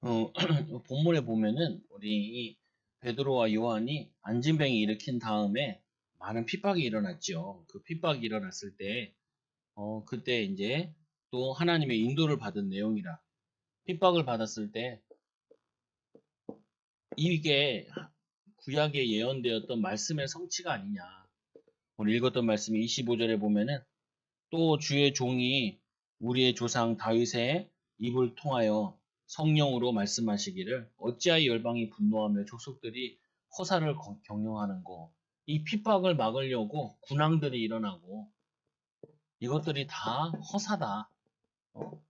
본문에 보면은 우리 베드로와 요한이 안진뱅이 일으킨 다음에 많은 핍박이 일어났죠. 그 핍박이 일어났을 때, 그때 이제 또 하나님의 인도를 받은 내용이라 핍박을 받았을 때 이게 구약에 예언되었던 말씀의 성취가 아니냐. 오늘 읽었던 말씀이 25절에 보면은 또 주의 종이 우리의 조상 다윗의 입을 통하여 성령으로 말씀하시기를 어찌하여 열방이 분노하며 족속들이 허사를 경영하는고. 이 핍박을 막으려고 군왕들이 일어나고 이것들이 다 허사다. 어?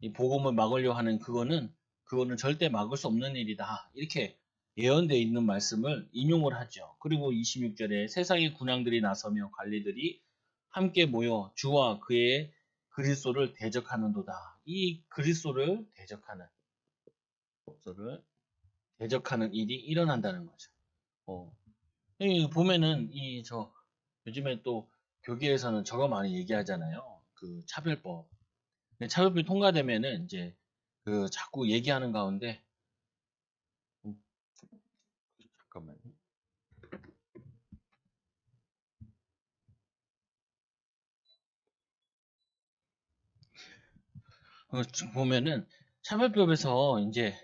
이 복음을 막으려 하는 그거는 절대 막을 수 없는 일이다. 이렇게 예언되어 있는 말씀을 인용을 하죠. 그리고 26절에 세상의 군왕들이 나서며 관리들이 함께 모여 주와 그의 그리스도를 대적하는도다. 이 그리스도를 대적하는 일이 일어난다는 거죠. 여기 보면은 요즘에 또 교계에서는 저거 많이 얘기하잖아요. 그 차별법. 차별법이 통과되면은 이제 그 자꾸 얘기하는 가운데 음, 잠깐만요. 지금 보면은 차별법에서 이제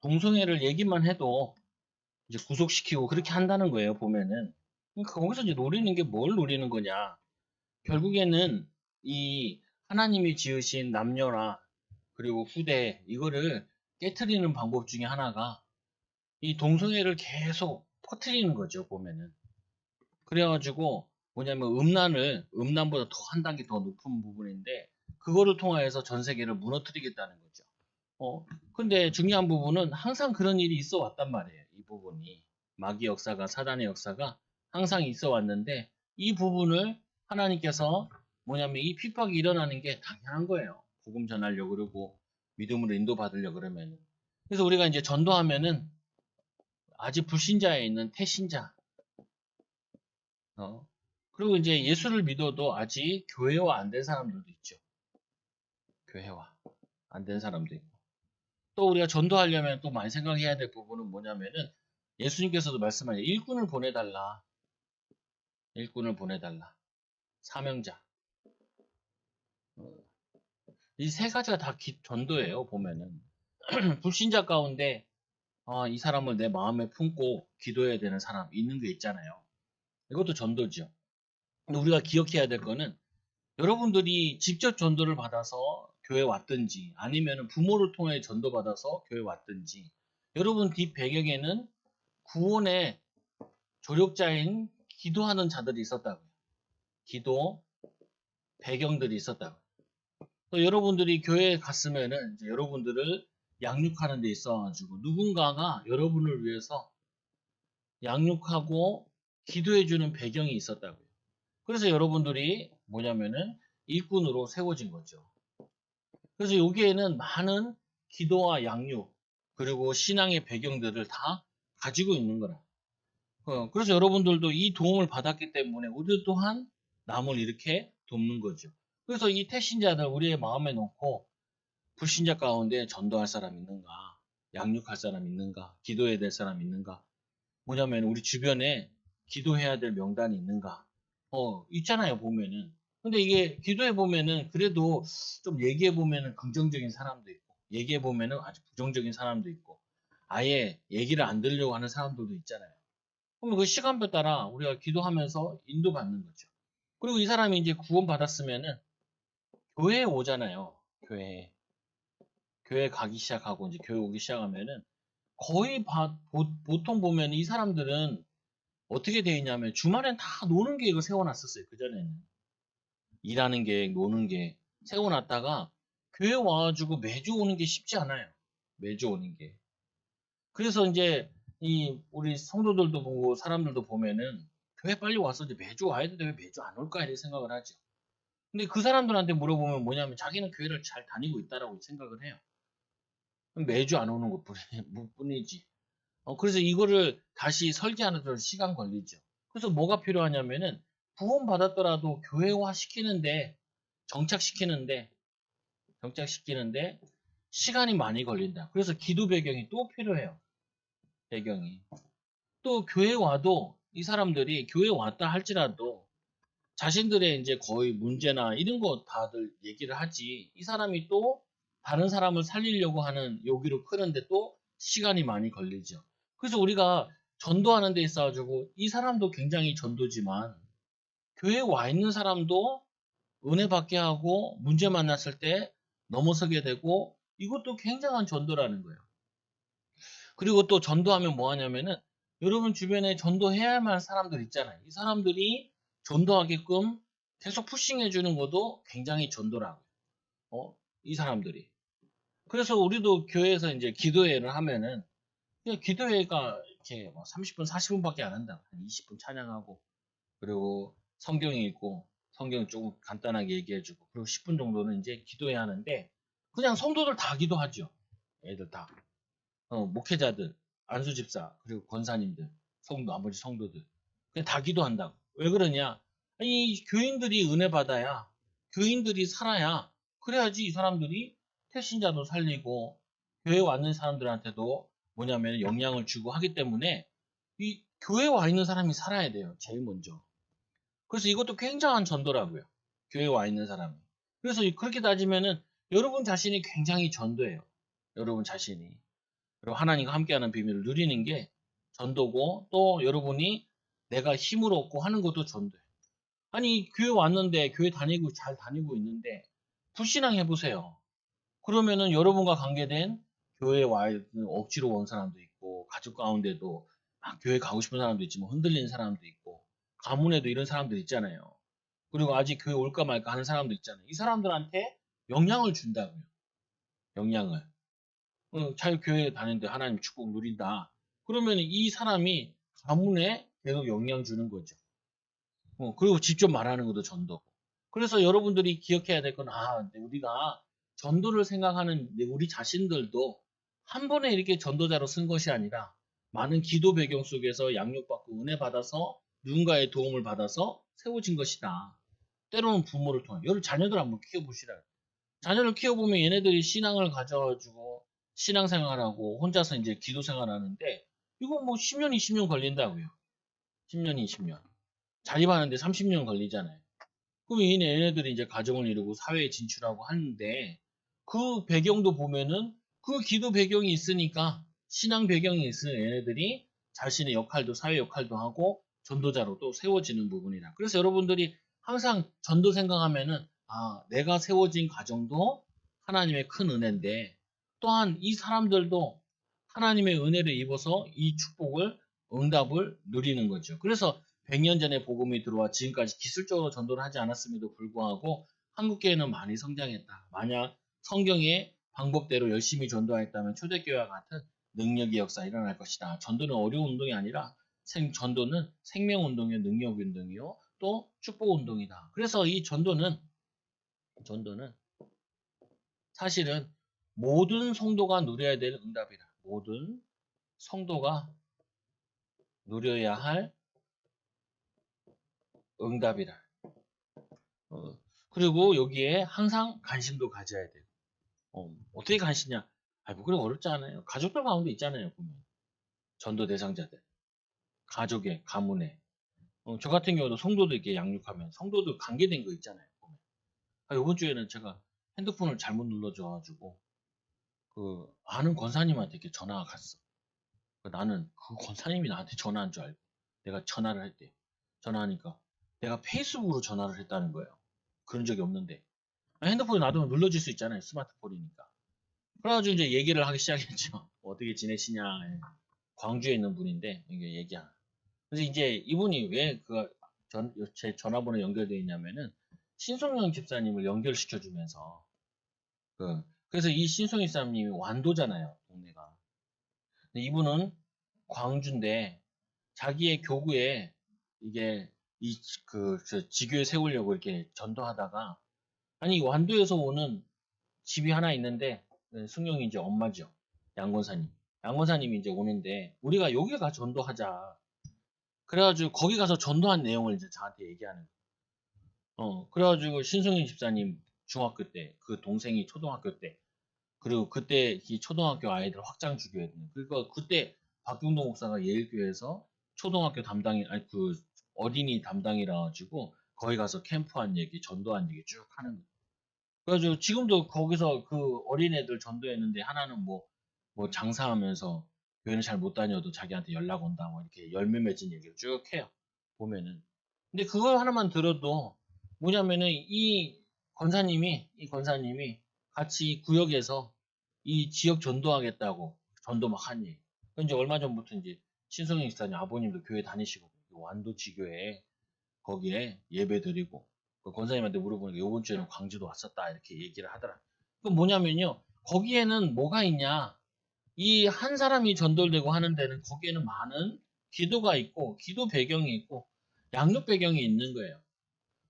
동성애를 얘기만 해도 이제 구속시키고 그렇게 한다는 거예요. 보면은 그러니까 거기서 이제 노리는 게 뭘 노리는 거냐? 결국에는 이 하나님이 지으신 남녀나 그리고 후대 이거를 깨트리는 방법 중에 하나가 이 동성애를 계속 퍼뜨리는 거죠. 보면은 그래가지고 뭐냐면 음란보다 더 한 단계 더 높은 부분인데 그거를 통하여서 전 세계를 무너뜨리겠다는 거죠. 근데 중요한 부분은 항상 그런 일이 있어 왔단 말이에요. 이 부분이 마귀 역사가 사단의 역사가 항상 있어 왔는데 이 부분을 하나님께서 뭐냐면 이 핍박이 일어나는 게 당연한 거예요. 복음 전하려고 그러고 믿음으로 인도받으려고 그러면. 그래서 우리가 이제 전도하면은 아직 불신자에 있는 태신자, 어, 그리고 이제 예수를 믿어도 아직 교회화 안 된 사람들도 있죠. 교회화 안 된 사람도 있고. 또 우리가 전도하려면 또 많이 생각해야 될 부분은 뭐냐면은 예수님께서도 말씀하신 일꾼을 보내달라. 일꾼을 보내달라. 사명자. 이 세 가지가 다 전도예요. 보면은 불신자 가운데 이 사람을 내 마음에 품고 기도해야 되는 사람 있는 게 있잖아요. 이것도 전도죠. 근데 우리가 기억해야 될 거는 여러분들이 직접 전도를 받아서 교회 왔든지 아니면 부모를 통해 전도받아서 교회 왔든지 여러분 뒷 배경에는 구원의 조력자인 기도하는 자들이 있었다고요. 기도 배경들이 있었다고요. 또 여러분들이 교회에 갔으면은 이제 여러분들을 양육하는 데 있어가지고 누군가가 여러분을 위해서 양육하고 기도해주는 배경이 있었다고요. 그래서 여러분들이 뭐냐면은 일꾼으로 세워진 거죠. 그래서 여기에는 많은 기도와 양육 그리고 신앙의 배경들을 다 가지고 있는 거라. 그래서 여러분들도 이 도움을 받았기 때문에 우리 또한 남을 이렇게 돕는 거죠. 그래서 이 태신자들 우리의 마음에 놓고 불신자 가운데 전도할 사람 있는가? 양육할 사람 있는가? 기도해야 될 사람 있는가? 뭐냐면 우리 주변에 기도해야 될 명단이 있는가? 있잖아요, 보면은. 근데 이게 기도해 보면은 그래도 좀 얘기해 보면은 긍정적인 사람도 있고, 얘기해 보면은 아주 부정적인 사람도 있고, 아예 얘기를 안 들으려고 하는 사람들도 있잖아요. 그러면 그 시간표 따라 우리가 기도하면서 인도받는 거죠. 그리고 이 사람이 이제 구원받았으면은 교회에 오잖아요. 교회 가기 시작하고 이제 교회 오기 시작하면은 거의 보통 보면 이 사람들은 어떻게 되어 있냐면 주말엔 다 노는 계획을 세워놨었어요. 그전에는. 일하는 계획, 노는 계획 세워놨다가 교회 와가지고 매주 오는 게 쉽지 않아요. 매주 오는 게. 그래서 이제 이 우리 성도들도 보고 사람들도 보면은 교회 빨리 와서 이제 매주 와야 되는데 왜 매주 안 올까 이렇게 생각을 하죠. 근데 그 사람들한테 물어보면 뭐냐면 자기는 교회를 잘 다니고 있다라고 생각을 해요. 매주 안 오는 것뿐이지. 그래서 이거를 다시 설계하는 데 시간 걸리죠. 그래서 뭐가 필요하냐면은 구원 받았더라도 교회화 시키는데 정착시키는데 시간이 많이 걸린다. 그래서 기도 배경이 또 필요해요. 배경이. 또 교회 와도 이 사람들이 교회 왔다 할지라도 자신들의 이제 거의 문제나 이런 거 다들 얘기를 하지. 이 사람이 또 다른 사람을 살리려고 하는 요기를 크는데 또 시간이 많이 걸리죠. 그래서 우리가 전도하는 데 있어가지고 이 사람도 굉장히 전도지만 교회에 와 있는 사람도 은혜 받게 하고 문제 만났을 때 넘어서게 되고 이것도 굉장한 전도라는 거예요. 그리고 또 전도하면 뭐 하냐면은 여러분 주변에 전도해야 할 만한 사람들 있잖아요. 이 사람들이 전도하게끔 계속 푸싱해 주는 것도 굉장히 전도라고요. 이 사람들이. 그래서 우리도 교회에서 이제 기도회를 하면은 그냥 기도회가 이렇게 뭐 30분, 40분밖에 안 한다. 한 20분 찬양하고 그리고 성경 읽고 성경 조금 간단하게 얘기해주고 그리고 10분 정도는 이제 기도회 하는데 그냥 성도들 다 기도하죠. 애들 다. 목회자들, 안수집사, 그리고 권사님들, 성도, 나머지 성도들. 그냥 다 기도한다고. 왜 그러냐? 아니, 교인들이 은혜 받아야, 교인들이 살아야, 그래야지 이 사람들이 태신자도 살리고, 교회 왔는 사람들한테도 뭐냐면 영향을 주고 하기 때문에, 이 교회 와 있는 사람이 살아야 돼요. 제일 먼저. 그래서 이것도 굉장한 전도라고요. 교회 와 있는 사람이. 그래서 그렇게 따지면은 여러분 자신이 굉장히 전도예요. 여러분 자신이. 그리고 하나님과 함께하는 비밀을 누리는 게 전도고 또 여러분이 내가 힘을 얻고 하는 것도 전도예요. 아니 교회 왔는데 교회 다니고 잘 다니고 있는데 불신앙 해보세요. 그러면은 여러분과 관계된 교회에 와 있는 억지로 온 사람도 있고 가족 가운데도 막 교회 가고 싶은 사람도 있지만 흔들리는 사람도 있고 가문에도 이런 사람들 있잖아요. 그리고 아직 교회 올까 말까 하는 사람도 있잖아요. 이 사람들한테 영향을 준다고요. 영향을. 잘 교회 다니는데 하나님 축복 누린다. 그러면 이 사람이 가문에 계속 영향 주는 거죠. 그리고 직접 말하는 것도 전도고. 그래서 여러분들이 기억해야 될 건, 우리가 전도를 생각하는 우리 자신들도 한 번에 이렇게 전도자로 쓴 것이 아니라 많은 기도 배경 속에서 양육받고 은혜 받아서 누군가의 도움을 받아서 세워진 것이다. 때로는 부모를 통해. 여러분 자녀들 한번 키워보시라. 자녀를 키워보면 얘네들이 신앙을 가져가지고 신앙생활하고 혼자서 이제 기도생활하는데 이거 뭐 10년, 20년 걸린다고요. 10년, 20년. 자립하는데 30년 걸리잖아요. 그럼 얘네들이 이제 가정을 이루고 사회에 진출하고 하는데 그 배경도 보면은 그 기도 배경이 있으니까 신앙 배경이 있으니 얘네들이 자신의 역할도 사회 역할도 하고 전도자로 또 세워지는 부분이다. 그래서 여러분들이 항상 전도 생각하면은 내가 세워진 가정도 하나님의 큰 은혜인데 또한 이 사람들도 하나님의 은혜를 입어서 이 축복을 응답을 누리는 거죠. 그래서 100년 전에 복음이 들어와 지금까지 기술적으로 전도를 하지 않았음에도 불구하고 한국교회는 많이 성장했다. 만약 성경의 방법대로 열심히 전도했다면 초대교회와 같은 능력의 역사 일어날 것이다. 전도는 어려운 운동이 아니라 전도는 생명운동이요, 능력운동이요, 또 축복운동이다. 그래서 이 전도는 사실은 모든 성도가 누려야 될 응답이다. 모든 성도가 누려야 할 응답이다. 그리고 여기에 항상 관심도 가져야 돼요. 어떻게 관심이냐? 뭐 그래 어렵지 않아요. 가족들 가운데 있잖아요. 보면 전도 대상자들, 가족의 가문에. 저 같은 경우도 성도들 이렇게 양육하면 성도들 관계된 거 있잖아요. 보면. 이번 주에는 제가 핸드폰을 잘못 눌러줘가지고 그 아는 권사님한테 이렇게 전화가 갔어. 나는 그 권사님이 나한테 전화한 줄 알고 내가 전화를 했대. 전화하니까 내가 페이스북으로 전화를 했다는 거예요. 그런 적이 없는데. 핸드폰에 놔두면 눌러질 수 있잖아요. 스마트폰이니까. 그래가지고 이제 얘기를 하기 시작했죠. 어떻게 지내시냐. 예. 광주에 있는 분인데, 이게 얘기하. 그래서 이제 이분이 왜 제 전화번호 연결되어 있냐면은, 신송영 집사님을 연결시켜주면서, 그래서 이 신송영 집사님이 완도잖아요. 동네가. 근데 이분은 광주인데, 자기의 교구에 이게, 지교에 세우려고 이렇게 전도하다가, 아니, 완도에서 오는 집이 하나 있는데 승용이 이제 엄마죠. 양권사님. 양권사님이 이제 오는데 우리가 여기 가서 전도하자. 그래가지고 거기 가서 전도한 내용을 이제 저한테 얘기하는. 그래가지고 신승윤 집사님 중학교 때, 그 동생이 초등학교 때 그리고 그때 이 초등학교 아이들 확장 주교였거든요. 그러니까 그때 박경동 목사가 예일교회에서 초등학교 담당이 아니 그 어린이 담당이라 가지고 거기 가서 캠프한 얘기, 전도한 얘기 쭉 하는 거예요. 그래가지고 지금도 거기서 그 어린애들 전도했는데 하나는 뭐 장사하면서 교회는 잘 못 다녀도 자기한테 연락 온다 뭐 이렇게 열매 맺은 얘기를 쭉 해요. 보면은. 근데 그거 하나만 들어도 뭐냐면은 이 권사님이 같이 구역에서 이 지역 전도하겠다고 전도 막 하니. 이제 얼마 전부터 이제 신성희 집사님 아버님도 교회 다니시고 완도지교회 거기에 예배 드리고 그 권사님한테 물어보니까 요번 주에는 광주도 왔었다 이렇게 얘기를 하더라. 그 뭐냐면요. 거기에는 뭐가 있냐? 이 한 사람이 전도되고 하는 데는 거기에는 많은 기도가 있고 기도 배경이 있고 양육 배경이 있는 거예요.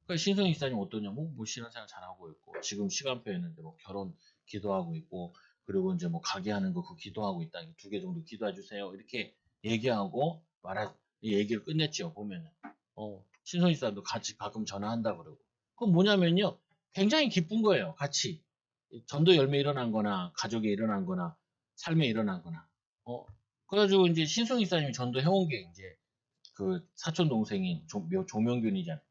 그 신성희 집사님 어떠냐? 뭐 신앙생활 잘하고 있고 지금 시간표에는 뭐 결혼 기도하고 있고 그리고 이제 뭐 가게 하는 거 그 기도하고 있다. 2개 정도 기도해 주세요. 이렇게 얘기하고 이 얘기를 끝냈죠. 보면은 신성희 집사님도 같이 가끔 전화한다 그러고 그건 뭐냐면요. 굉장히 기쁜 거예요. 같이 전도 열매 일어난 거나 가족에 일어난 거나 삶에 일어난 거나 그래가지고 이제 신성희 집사님이 전도 해온 게 이제 그 사촌 동생인 조명균이잖아요.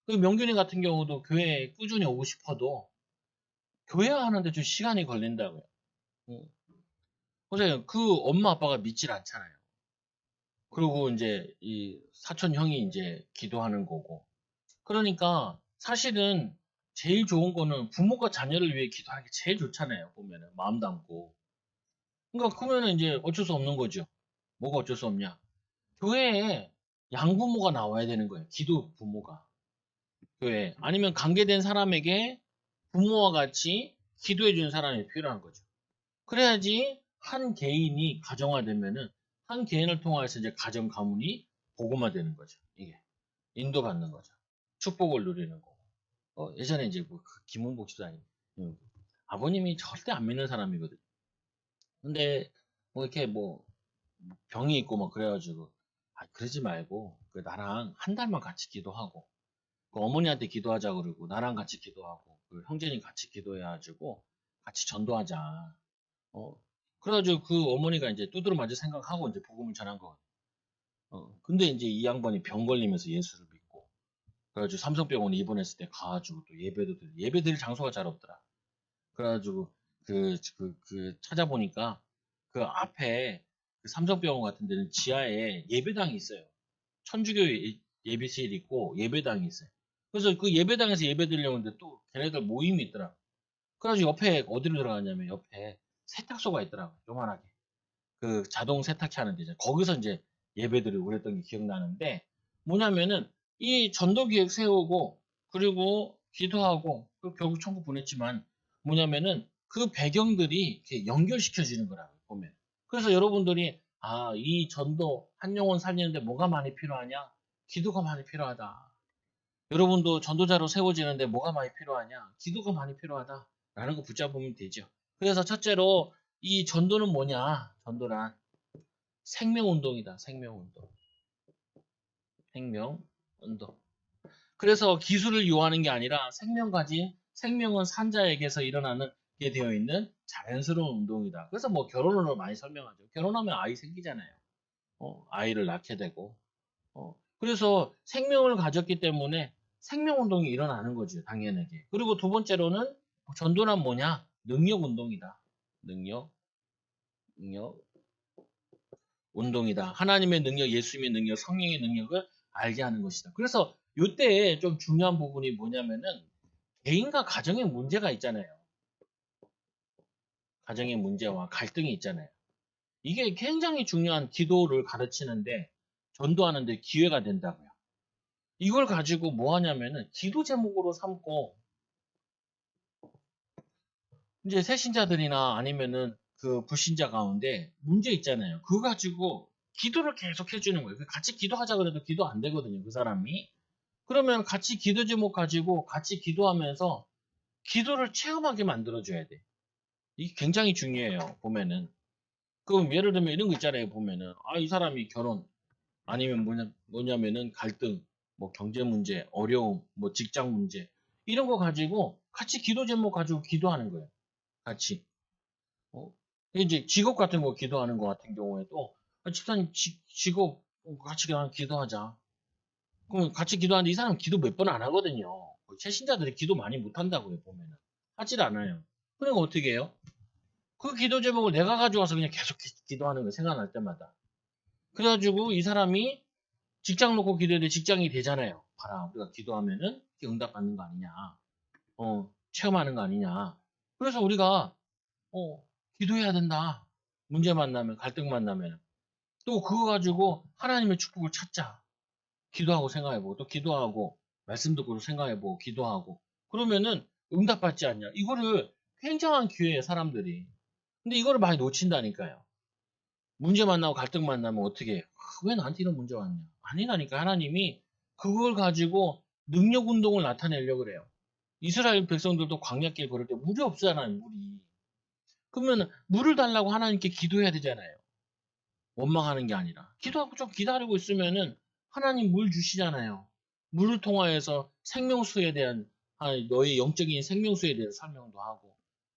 그 명균이 같은 경우도 교회에 꾸준히 오고 싶어도 교회 하는데 좀 시간이 걸린다고요. 어. 그래서 그 엄마 아빠가 믿질 않잖아요. 그리고 이제 이 사촌 형이 이제 기도하는 거고. 그러니까 사실은 제일 좋은 거는 부모가 자녀를 위해 기도하는 게 제일 좋잖아요. 보면은 마음 담고. 그러니까 그러면은 이제 어쩔 수 없는 거죠. 뭐가 어쩔 수 없냐? 교회에 양부모가 나와야 되는 거예요. 기도 부모가. 교회 아니면 관계된 사람에게 부모와 같이 기도해 주는 사람이 필요한 거죠. 그래야지 한 개인이 가정화되면은 한 개인을 통해서 이제 가정 가문이 복음화되는 거죠. 이게 인도받는 거죠. 축복을 누리는 거고. 예전에 이제 뭐그 김은복 집사님 아버님이 절대 안 믿는 사람이거든. 근데 뭐 이렇게 뭐 병이 있고 뭐 그래가지고 그러지 말고 그 나랑 한 달만 같이 기도하고 그 어머니한테 기도하자 그러고 나랑 같이 기도하고 그 형제님 같이 기도해가지고 같이 전도하자. 그래가지고 그 어머니가 이제 두드러 맞을 생각하고 이제 복음을 전한 거. 근데 이제 이 양반이 병 걸리면서 예수를 믿고 그래가지고 삼성병원에 입원했을 때 가가지고 또 예배 드릴 장소가 잘 없더라. 그래가지고 찾아보니까 그 앞에 그 삼성병원 같은 데는 지하에 예배당이 있어요. 천주교 예배실 있고 예배당이 있어요. 그래서 그 예배당에서 예배 드리려는데 또 걔네들 모임이 있더라. 그래가지고 옆에 어디로 들어가냐면 옆에 세탁소가 있더라고 요만하게. 그 자동 세탁기 하는 데죠. 거기서 이제 예배 드리고 그랬던 게 기억나는데 뭐냐면은 이 전도 기획 세우고 그리고 기도하고 결국 천국 보냈지만 뭐냐면은 그 배경들이 이렇게 연결시켜지는 거라고 보면. 그래서 여러분들이 이 전도 한 영혼 살리는데 뭐가 많이 필요하냐? 기도가 많이 필요하다. 여러분도 전도자로 세워지는데 뭐가 많이 필요하냐? 기도가 많이 필요하다. 라는 거 붙잡으면 되죠. 그래서 첫째로 이 전도는 뭐냐? 전도란 생명운동이다. 생명운동. 생명운동. 그래서 기술을 요하는 게 아니라 생명은 산자에게서 일어나는 게 되어 있는 자연스러운 운동이다. 그래서 뭐 결혼으로 많이 설명하죠. 결혼하면 아이 생기잖아요. 아이를 낳게 되고. 그래서 생명을 가졌기 때문에 생명운동이 일어나는 거죠. 당연하게. 그리고 두 번째로는 전도란 뭐냐? 능력운동이다. 능력 운동이다. 하나님의 능력, 예수님의 능력, 성령의 능력을 알게 하는 것이다. 그래서 이때 좀 중요한 부분이 뭐냐면은 개인과 가정의 문제가 있잖아요. 가정의 문제와 갈등이 있잖아요. 이게 굉장히 중요한 기도를 가르치는데 전도하는데 기회가 된다고요. 이걸 가지고 뭐 하냐면은 기도 제목으로 삼고 이제 새신자들이나 아니면은 그 불신자 가운데 문제 있잖아요. 그거 가지고 기도를 계속 해주는 거예요. 같이 기도하자 그래도 기도 안 되거든요. 그 사람이. 그러면 같이 기도 제목 가지고 같이 기도하면서 기도를 체험하게 만들어줘야 돼. 이게 굉장히 중요해요. 보면은. 그럼 예를 들면 이런 거 있잖아요. 보면은. 이 사람이 결혼, 아니면 뭐냐면은 갈등, 뭐 경제 문제, 어려움, 뭐 직장 문제. 이런 거 가지고 같이 기도 제목 가지고 기도하는 거예요. 같이. 어, 이제 직업 같은 거 기도하는 거 같은 경우에도 집사님 직업 같이 그냥 기도하자. 그럼 같이 기도하는데 이 사람 기도 몇 번 안 하거든요. 최신자들이 기도 많이 못 한다고요, 보면은. 하질 않아요. 그러면 어떻게 해요? 그 기도 제목을 내가 가져와서 그냥 계속 기도하는 거예요, 생각날 때마다. 그래가지고 이 사람이 직장 놓고 기도해도 직장이 되잖아요. 봐라, 우리가 기도하면은 응답 받는 거 아니냐. 체험하는 거 아니냐. 그래서 우리가, 기도해야 된다. 문제 만나면, 갈등 만나면. 또 그거 가지고 하나님의 축복을 찾자. 기도하고 생각해보고, 또 기도하고, 말씀 듣고 생각해보고, 기도하고. 그러면은 응답받지 않냐. 이거를 굉장한 기회에 사람들이. 근데 이거를 많이 놓친다니까요. 문제 만나고 갈등 만나면 어떻게 해? 왜 나한테 이런 문제 왔냐? 아니라니까 하나님이 그걸 가지고 능력 운동을 나타내려고 그래요. 이스라엘 백성들도 광야길 걸을 때 물이 없잖아요, 물이. 그러면 물을 달라고 하나님께 기도해야 되잖아요. 원망하는 게 아니라. 기도하고 좀 기다리고 있으면은 하나님 물 주시잖아요. 물을 통하여서 생명수에 대한, 너의 영적인 생명수에 대한 설명도 하고,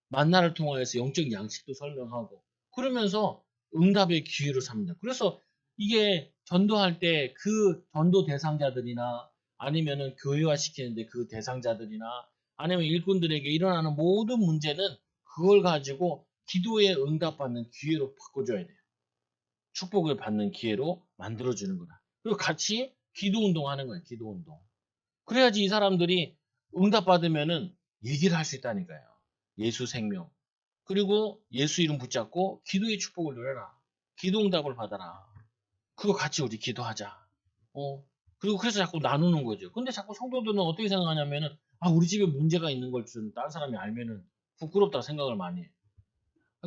만나를 통하여서 영적 양식도 설명하고, 그러면서 응답의 기회로 삼는다. 그래서 이게 전도할 때 그 전도 대상자들이나 아니면은 교회화 시키는데 그 대상자들이나 아니면 일꾼들에게 일어나는 모든 문제는 그걸 가지고 기도에 응답받는 기회로 바꿔줘야 돼요. 축복을 받는 기회로 만들어주는 거다. 그리고 같이 기도 운동하는 거예요. 기도 운동. 그래야지 이 사람들이 응답받으면은 얘기를 할 수 있다니까요. 예수 생명. 그리고 예수 이름 붙잡고 기도의 축복을 누려라. 기도 응답을 받아라. 그거 같이 우리 기도하자. 어. 그리고 그래서 자꾸 나누는 거죠. 근데 자꾸 성도들은 어떻게 생각하냐면은, 우리 집에 문제가 있는 걸 좀 다른 사람이 알면은 부끄럽다 생각을 많이 해.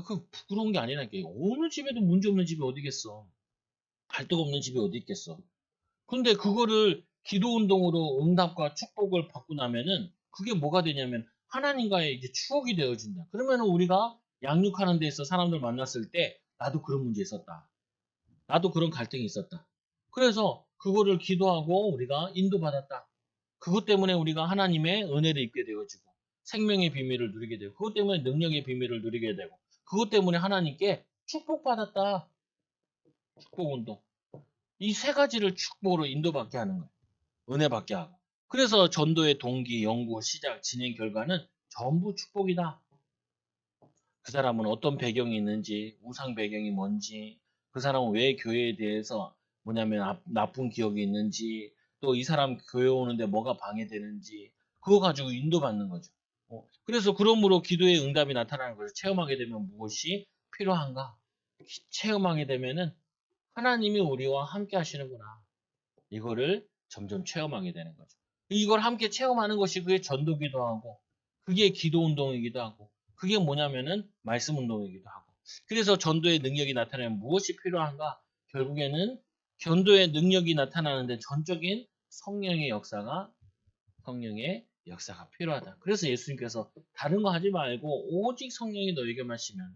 그 부끄러운 게 아니라니까. 어느 집에도 문제 없는 집이 어디겠어. 갈등 없는 집이 어디 있겠어. 근데 그거를 기도 운동으로 응답과 축복을 받고 나면은 그게 뭐가 되냐면 하나님과의 이제 추억이 되어진다. 그러면은 우리가 양육하는 데서 사람들 만났을 때 나도 그런 문제 있었다. 나도 그런 갈등이 있었다. 그래서 그거를 기도하고 우리가 인도받았다. 그것 때문에 우리가 하나님의 은혜를 입게 되어지고 생명의 비밀을 누리게 되고 그것 때문에 능력의 비밀을 누리게 되고 그것 때문에 하나님께 축복받았다. 축복 운동. 이 세 가지를 축복으로 인도받게 하는 거예요. 은혜 받게 하고. 그래서 전도의 동기, 연구, 시작, 진행 결과는 전부 축복이다. 그 사람은 어떤 배경이 있는지, 우상 배경이 뭔지, 그 사람은 왜 교회에 대해서 뭐냐면 나쁜 기억이 있는지, 또 이 사람 교회 오는데 뭐가 방해되는지, 그거 가지고 인도받는 거죠. 그래서 그러므로 기도의 응답이 나타나는 것을 체험하게 되면 무엇이 필요한가? 체험하게 되면은 하나님이 우리와 함께 하시는구나. 이거를 점점 체험하게 되는 거죠. 이걸 함께 체험하는 것이 그게 전도기도 하고, 그게 기도 운동이기도 하고, 그게 뭐냐면은 말씀 운동이기도 하고. 그래서 전도의 능력이 나타나면 무엇이 필요한가? 결국에는 전도의 능력이 나타나는데 전적인 성령의 역사가 필요하다. 그래서 예수님께서 다른 거 하지 말고 오직 성령이 너에게만 시면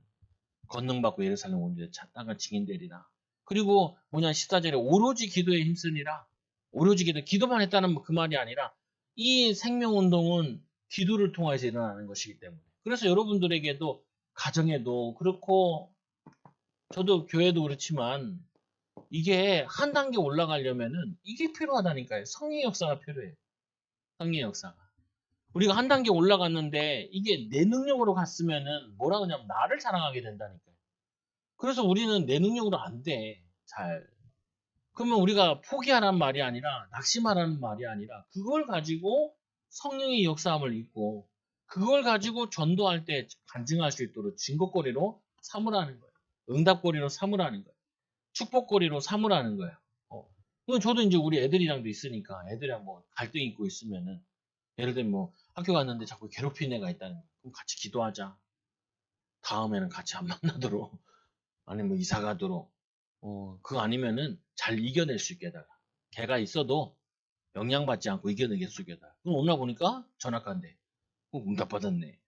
권능 받고 예루살렘 온데 땅을 증인되리라. 그리고 뭐냐 14절에 오로지 기도에 힘쓰니라. 오로지 기도만 했다는 그 말이 아니라 이 생명운동은 기도를 통해서 일어나는 것이기 때문에. 그래서 여러분들에게도 가정에도 그렇고 저도 교회도 그렇지만 이게 한 단계 올라가려면은 이게 필요하다니까요. 성의 역사가 필요해요. 성의 역사가. 우리가 한 단계 올라갔는데 이게 내 능력으로 갔으면은 뭐라 그러냐면 나를 자랑하게 된다니까요. 그래서 우리는 내 능력으로 안 돼. 잘. 그러면 우리가 포기하라는 말이 아니라 낙심하라는 말이 아니라 그걸 가지고 성령의 역사함을 입고 그걸 가지고 전도할 때 간증할 수 있도록 증거거리로 삼으라는 거예요. 응답거리로 삼으라는 거예요. 축복거리로 삼으라는 거예요. 그럼 저도 이제 우리 애들이랑도 있으니까 애들이랑 뭐 갈등 있고 있으면은 예를 들면 뭐 학교 갔는데 자꾸 괴롭히는 애가 있다는 거예요. 그럼 같이 기도하자. 다음에는 같이 안 만나도록. 아니면 뭐 이사 가도록. 그거 아니면은 잘 이겨낼 수 있게다가. 걔가 있어도 영향받지 않고 이겨내게 수 있게다. 그럼 오나 보니까 전학간대. 응답받았네.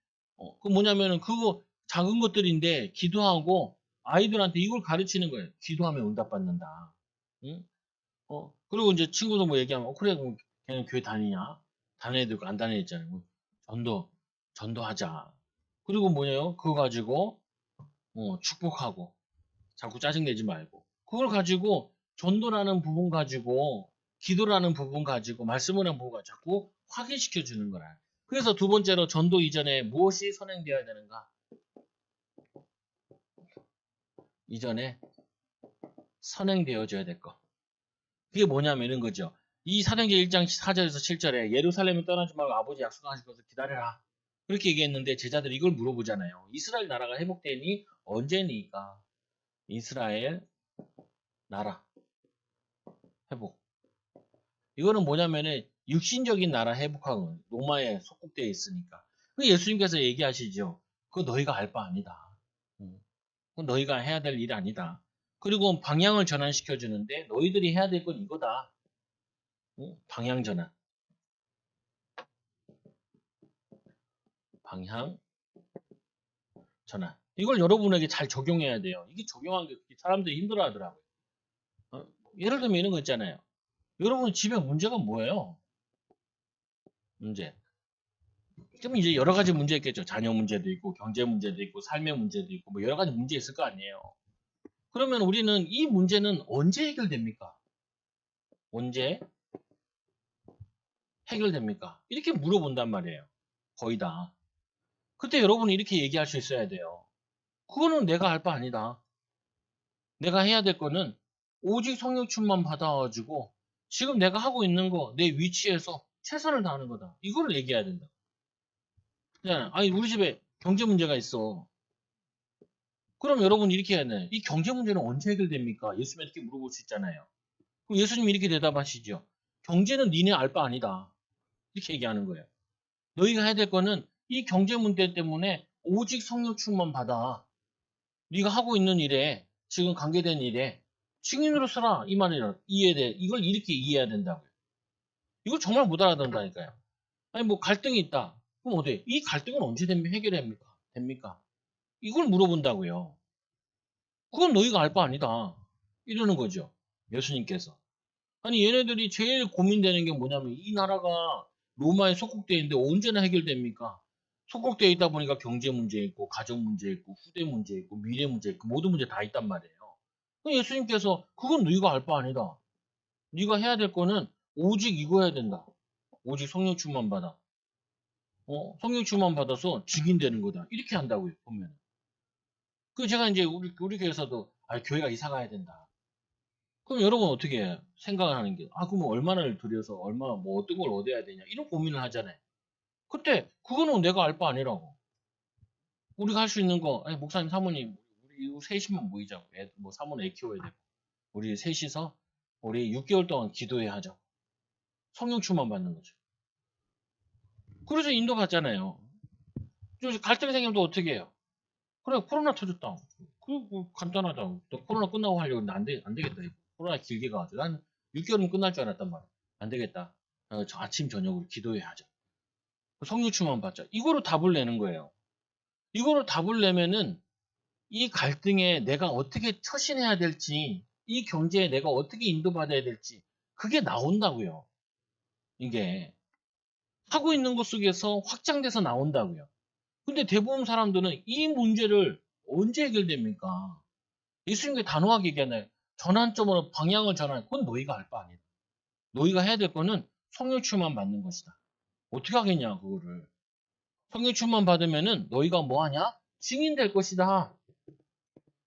그 뭐냐면은 그거 작은 것들인데 기도하고 아이들한테 이걸 가르치는 거예요. 기도하면 응답받는다. 응? 그리고 이제 친구도 뭐 얘기하면, 그래, 그럼 걔는 교회 다니냐? 다니는 애도 있고 안 다니는 애 있잖아요. 전도, 전도하자. 그리고 뭐예요? 그거 가지고 축복하고 자꾸 짜증내지 말고 그걸 가지고 전도라는 부분 가지고 기도라는 부분 가지고 말씀을 하는 부분 가지고 자꾸 확인시켜 주는 거라. 그래서 두 번째로 전도 이전에 무엇이 선행되어야 되는가? 이전에 선행되어져야 될 것. 그게 뭐냐면 이런 거죠. 이 사도행전 1장 4절에서 7절에 예루살렘을 떠나지 말고 아버지 약속하신 것을 기다려라. 그렇게 얘기했는데 제자들이 이걸 물어보잖아요. 이스라엘 나라가 회복되니 언제니까? 이스라엘 나라 회복. 이거는 뭐냐면은 육신적인 나라 회복하고 로마에 속국되어 있으니까. 그 예수님께서 얘기하시죠. 그거 너희가 알 바 아니다. 그건 너희가 해야 될 일이 아니다. 그리고 방향을 전환시켜 주는데 너희들이 해야 될 건 이거다. 방향 전환. 방향 전환. 이걸 여러분에게 잘 적용해야 돼요. 이게 적용하는 게 사람들이 힘들어 하더라고요. 예를 들면 이런 거 있잖아요. 여러분 집에 문제가 뭐예요? 문제. 그럼 이제 여러 가지 문제 있겠죠. 자녀 문제도 있고, 경제 문제도 있고, 삶의 문제도 있고, 뭐 여러 가지 문제 있을 거 아니에요. 그러면 우리는 이 문제는 언제 해결됩니까? 언제 해결됩니까? 이렇게 물어본단 말이에요. 거의 다. 그때 여러분이 이렇게 얘기할 수 있어야 돼요. 그거는 내가 할 바 아니다. 내가 해야 될 거는 오직 성령춤만 받아가지고 지금 내가 하고 있는 거 내 위치에서 최선을 다하는 거다. 이걸 얘기해야 된다. 아니 우리 집에 경제 문제가 있어. 그럼 여러분 이렇게 해야 돼. 이 경제 문제는 언제 해결됩니까? 예수님이 이렇게 물어볼 수 있잖아요. 그럼 예수님이 이렇게 대답하시죠. 경제는 니네 알 바 아니다. 이렇게 얘기하는 거예요. 너희가 해야 될 거는 이 경제 문제 때문에 오직 성령 충만 받아. 네가 하고 있는 일에 지금 관계된 일에 증인으로 서라 이 말이라 이해돼. 이걸 이렇게 이해해야 된다고요. 이걸 정말 못 알아듣는다니까요. 아니 뭐 갈등이 있다. 그럼 어때? 이 갈등은 언제 되면 해결됩니까? 됩니까? 이걸 물어본다고요. 그건 너희가 알 바 아니다. 이러는 거죠. 예수님께서. 아니 얘네들이 제일 고민되는 게 뭐냐면 이 나라가 로마에 속국되어 있는데 언제나 해결됩니까? 속국되어 있다 보니까 경제 문제 있고 가정 문제 있고 후대 문제 있고 미래 문제 있고 모든 문제 다 있단 말이에요. 예수님께서 그건 너희가 알 바 아니다. 네가 해야 될 거는 오직 이거 해야 된다. 오직 성령 충만 받아. 성령 충만 받아서 증인되는 거다. 이렇게 한다고요. 보면. 그 제가 이제 우리 교회에서도 교회가 이사 가야 된다. 그럼 여러분 어떻게 해요? 생각을 하는 게, 그럼 얼마를 들여서, 뭐 어떤 걸 얻어야 되냐, 이런 고민을 하잖아요. 그때, 그거는 내가 알 바 아니라고. 우리가 할 수 있는 거, 아니, 목사님, 사모님, 우리 셋이만 모이자고. 뭐 사모는 애 키워야 되고. 우리 셋이서, 우리 6개월 동안 기도해야 하자고. 성령 충만 받는 거죠. 그래서 인도 받잖아요. 갈등 생기면 또 어떻게 해요? 그래, 코로나 터졌다. 간단하다. 또 코로나 끝나고 하려고 했는데 안 되겠다. 이거. 코로나 길게 가가지고. 난 6개월이면 끝날 줄 알았단 말이야. 안 되겠다. 저 아침, 저녁으로 기도해야 하자. 성령충만 받자. 이거로 답을 내는 거예요. 이거로 답을 내면은 이 갈등에 내가 어떻게 처신해야 될지, 이 경제에 내가 어떻게 인도받아야 될지, 그게 나온다고요. 이게. 하고 있는 것 속에서 확장돼서 나온다고요. 근데 대부분 사람들은 이 문제를 언제 해결됩니까? 예수님께 단호하게 얘기하나요? 전환점으로 방향을 전환. 그건 너희가 알 바 아니다. 너희가 해야 될 거는 성령충만 받는 것이다. 어떻게 하겠냐, 그거를. 성령충만 받으면은 너희가 뭐 하냐? 증인될 것이다.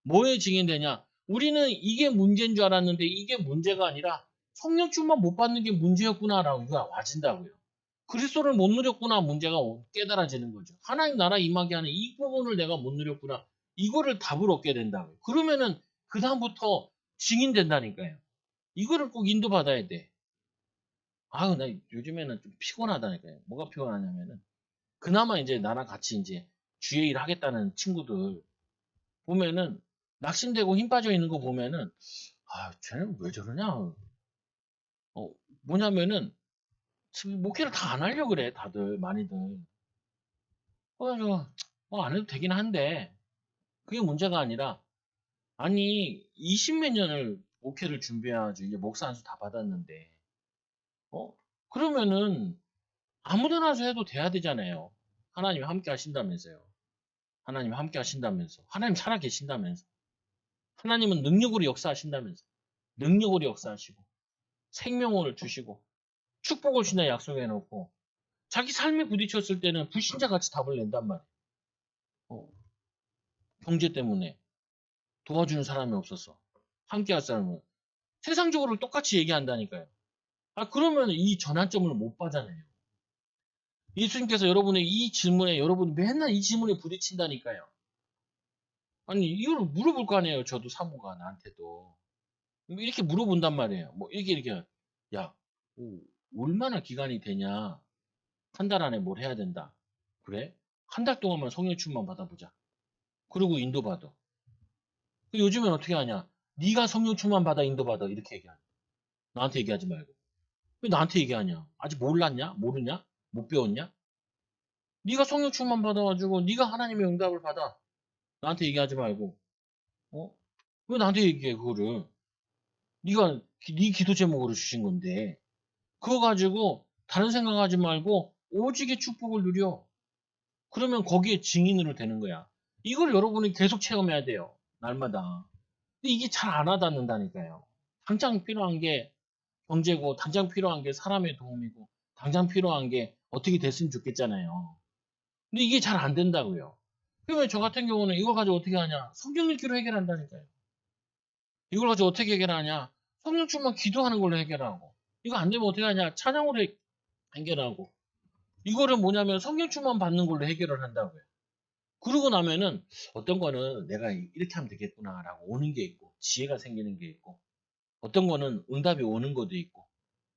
뭐에 증인되냐? 우리는 이게 문제인 줄 알았는데 이게 문제가 아니라 성령충만 못 받는 게 문제였구나라고 이거 와진다고요. 그리스도를 못 누렸구나 문제가 깨달아지는 거죠. 하나님 나라 임하게 하는 이 부분을 내가 못 누렸구나. 이거를 답을 얻게 된다고요. 그러면은 그다음부터 증인된다니까요. 이거를 꼭 인도받아야 돼. 나 요즘에는 좀 피곤하다니까요. 뭐가 피곤하냐면은 그나마 이제 나랑 같이 이제 주의 일 하겠다는 친구들 보면은 낙심되고 힘 빠져 있는 거 보면은 쟤는 왜 저러냐? 뭐냐면은 지금 목회를 다 안 하려고 그래 다들 많이들. 그래서 안 해도 되긴 한데 그게 문제가 아니라 아니 20 몇 년을 목회를 준비해가지고 이제 목사 안수 다 받았는데 그러면은 아무데나 서 해도 돼야 되잖아요. 하나님이 함께 하신다면서요. 하나님 함께 하신다면서. 하나님 살아 계신다면서. 하나님은 능력으로 역사하신다면서. 능력으로 역사하시고 생명을 주시고 축복을 주나 약속해 놓고 자기 삶에 부딪혔을 때는 불신자같이 답을 낸단 말이에요. 경제 때문에 도와주는 사람이 없었어. 함께 할 사람은. 세상적으로 똑같이 얘기한다니까요. 그러면 이 전환점을 못 받아내요. 예수님께서 여러분의 이 질문에 여러분이 맨날 이 질문에 부딪힌다니까요. 아니 이걸 물어볼 거 아니에요. 저도 사모가 나한테도 이렇게 물어본단 말이에요. 뭐 이렇게 야 얼마나 기간이 되냐? 한 달 안에 뭘 해야 된다. 그래? 한 달 동안만 성령 충만 받아보자. 그리고 인도받아. 요즘엔 어떻게 하냐? 네가 성령 충만 받아 인도받아 이렇게 얘기하냐. 나한테 얘기하지 말고. 왜 나한테 얘기하냐? 아직 몰랐냐? 모르냐? 못 배웠냐? 네가 성령 충만 받아가지고 네가 하나님의 응답을 받아. 나한테 얘기하지 말고. 어? 왜 나한테 얘기해 그거를? 네가 네 기도 제목으로 주신 건데 그거 가지고 다른 생각하지 말고 오직의 축복을 누려. 그러면 거기에 증인으로 되는 거야. 이걸 여러분이 계속 체험해야 돼요. 날마다. 근데 이게 잘 안 와닿는다니까요. 당장 필요한 게 경제고, 당장 필요한 게 사람의 도움이고, 당장 필요한 게 어떻게 됐으면 좋겠잖아요. 근데 이게 잘 안 된다고요. 그러면 저 같은 경우는 이걸 가지고 어떻게 하냐? 성경 읽기로 해결한다니까요. 이걸 가지고 어떻게 해결하냐? 성령 충만 기도하는 걸로 해결하고. 이거 안 되면 어떻게 하냐? 찬양으로 해결하고. 이거를 뭐냐면 성령 충만 받는 걸로 해결을 한다고요. 그러고 나면은 어떤 거는 내가 이렇게 하면 되겠구나라고 오는 게 있고, 지혜가 생기는 게 있고, 어떤 거는 응답이 오는 것도 있고,